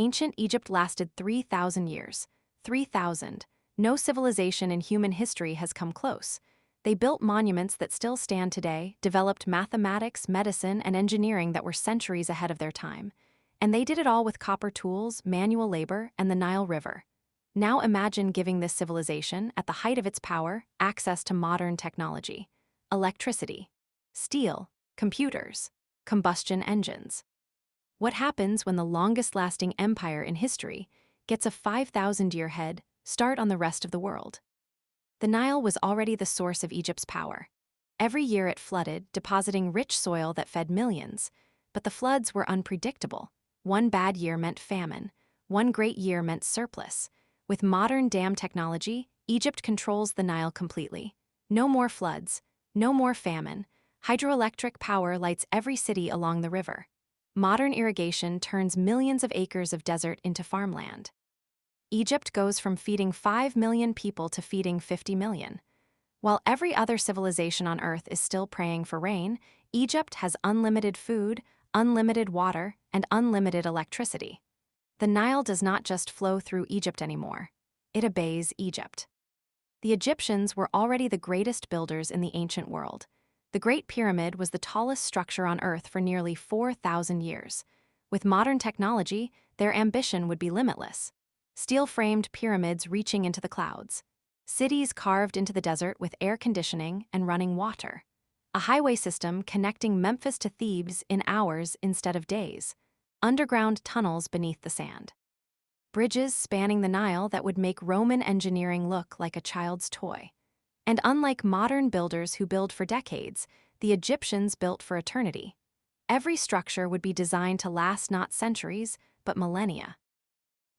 ancient Egypt lasted 3,000 years. 3,000. No civilization in human history has come close. They built monuments that still stand today, developed mathematics, medicine, and engineering that were centuries ahead of their time. And they did it all with copper tools, manual labor, and the Nile River. Now imagine giving this civilization, at the height of its power, access to modern technology. Electricity, steel, computers, combustion engines. What happens when the longest-lasting empire in history gets a 5,000-year head start on the rest of the world? The Nile was already the source of Egypt's power. Every year it flooded, depositing rich soil that fed millions. But the floods were unpredictable. One bad year meant famine. One great year meant surplus. With modern dam technology, Egypt controls the Nile completely. No more floods, no more famine. Hydroelectric power lights every city along the river. Modern irrigation turns millions of acres of desert into farmland. Egypt goes from feeding 5 million people to feeding 50 million. While every other civilization on Earth is still praying for rain, Egypt has unlimited food, unlimited water, and unlimited electricity. The Nile does not just flow through Egypt anymore. It obeys Egypt. The Egyptians were already the greatest builders in the ancient world. The Great Pyramid was the tallest structure on Earth for nearly 4,000 years. With modern technology, their ambition would be limitless. Steel-framed pyramids reaching into the clouds. Cities carved into the desert with air conditioning and running water. A highway system connecting Memphis to Thebes in hours instead of days. Underground tunnels beneath the sand. Bridges spanning the Nile that would make Roman engineering look like a child's toy. And unlike modern builders who build for decades, the Egyptians built for eternity. Every structure would be designed to last not centuries, but millennia.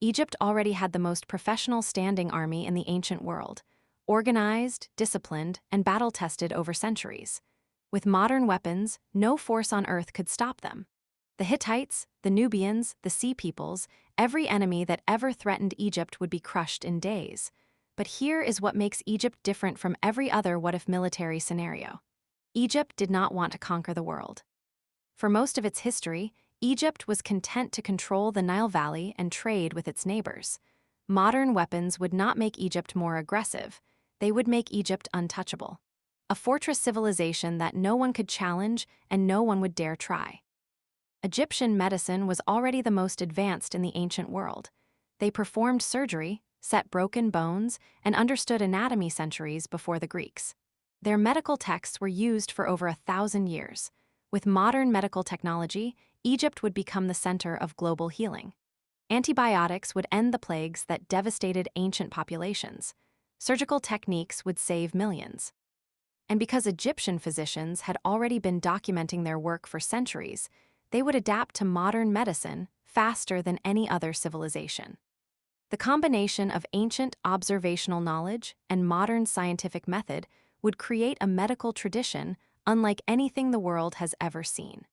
Egypt already had the most professional standing army in the ancient world, organized, disciplined, and battle-tested over centuries. With modern weapons, no force on Earth could stop them. The Hittites, the Nubians, the Sea Peoples, every enemy that ever threatened Egypt would be crushed in days. But here is what makes Egypt different from every other what-if military scenario. Egypt did not want to conquer the world. For most of its history, Egypt was content to control the Nile Valley and trade with its neighbors. Modern weapons would not make Egypt more aggressive. They would make Egypt untouchable. A fortress civilization that no one could challenge and no one would dare try. Egyptian medicine was already the most advanced in the ancient world. They performed surgery, set broken bones, and understood anatomy centuries before the Greeks. Their medical texts were used for over 1,000 years. With modern medical technology, Egypt would become the center of global healing. Antibiotics would end the plagues that devastated ancient populations. Surgical techniques would save millions. And because Egyptian physicians had already been documenting their work for centuries, they would adapt to modern medicine faster than any other civilization. The combination of ancient observational knowledge and modern scientific method would create a medical tradition unlike anything the world has ever seen.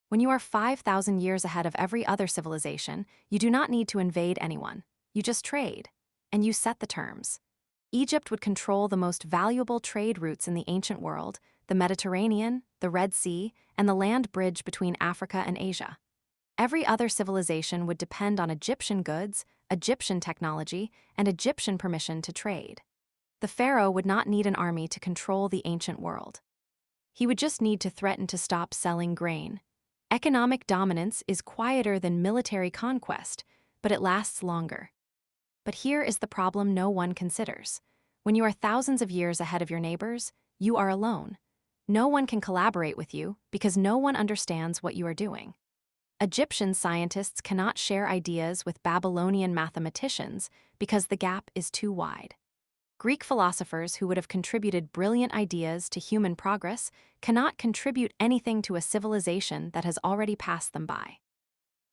When you are 5,000 years ahead of every other civilization, you do not need to invade anyone. You just trade, and you set the terms. Egypt would control the most valuable trade routes in the ancient world, the Mediterranean, the Red Sea, and the land bridge between Africa and Asia. Every other civilization would depend on Egyptian goods, Egyptian technology, and Egyptian permission to trade. The pharaoh would not need an army to control the ancient world. He would just need to threaten to stop selling grain. Economic dominance is quieter than military conquest, but it lasts longer. But here is the problem no one considers. When you are thousands of years ahead of your neighbors, you are alone. No one can collaborate with you because no one understands what you are doing. Egyptian scientists cannot share ideas with Babylonian mathematicians because the gap is too wide. Greek philosophers who would have contributed brilliant ideas to human progress cannot contribute anything to a civilization that has already passed them by.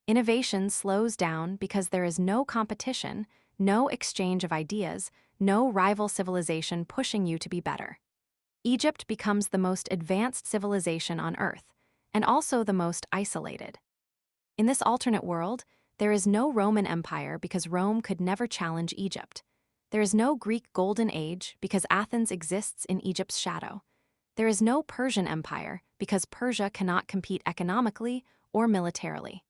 Innovation slows down because there is no competition, no exchange of ideas, no rival civilization pushing you to be better. Egypt becomes the most advanced civilization on Earth, and also the most isolated. In this alternate world, there is no Roman Empire because Rome could never challenge Egypt. There is no Greek Golden Age because Athens exists in Egypt's shadow. There is no Persian Empire because Persia cannot compete economically or militarily.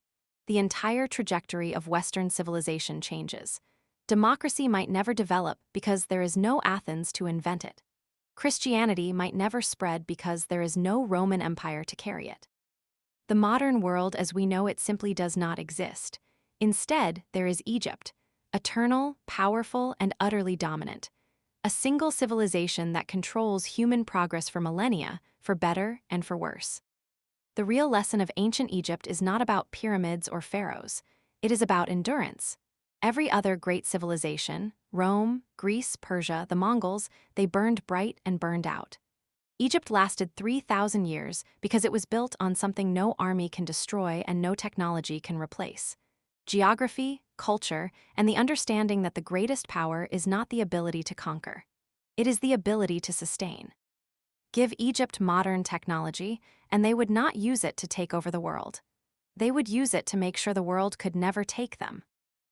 the entire trajectory of Western civilization changes. Democracy might never develop because there is no Athens to invent it. Christianity might never spread because there is no Roman Empire to carry it. The modern world as we know it simply does not exist. Instead, there is Egypt, eternal, powerful, and utterly dominant. A single civilization that controls human progress for millennia, for better and for worse. The real lesson of ancient Egypt is not about pyramids or pharaohs. It is about endurance. Every other great civilization, Rome, Greece, Persia, the Mongols, they burned bright and burned out. Egypt lasted 3,000 years because it was built on something no army can destroy and no technology can replace. Geography, culture, and the understanding that the greatest power is not the ability to conquer. It is the ability to sustain. Give Egypt modern technology, and they would not use it to take over the world. They would use it to make sure the world could never take them.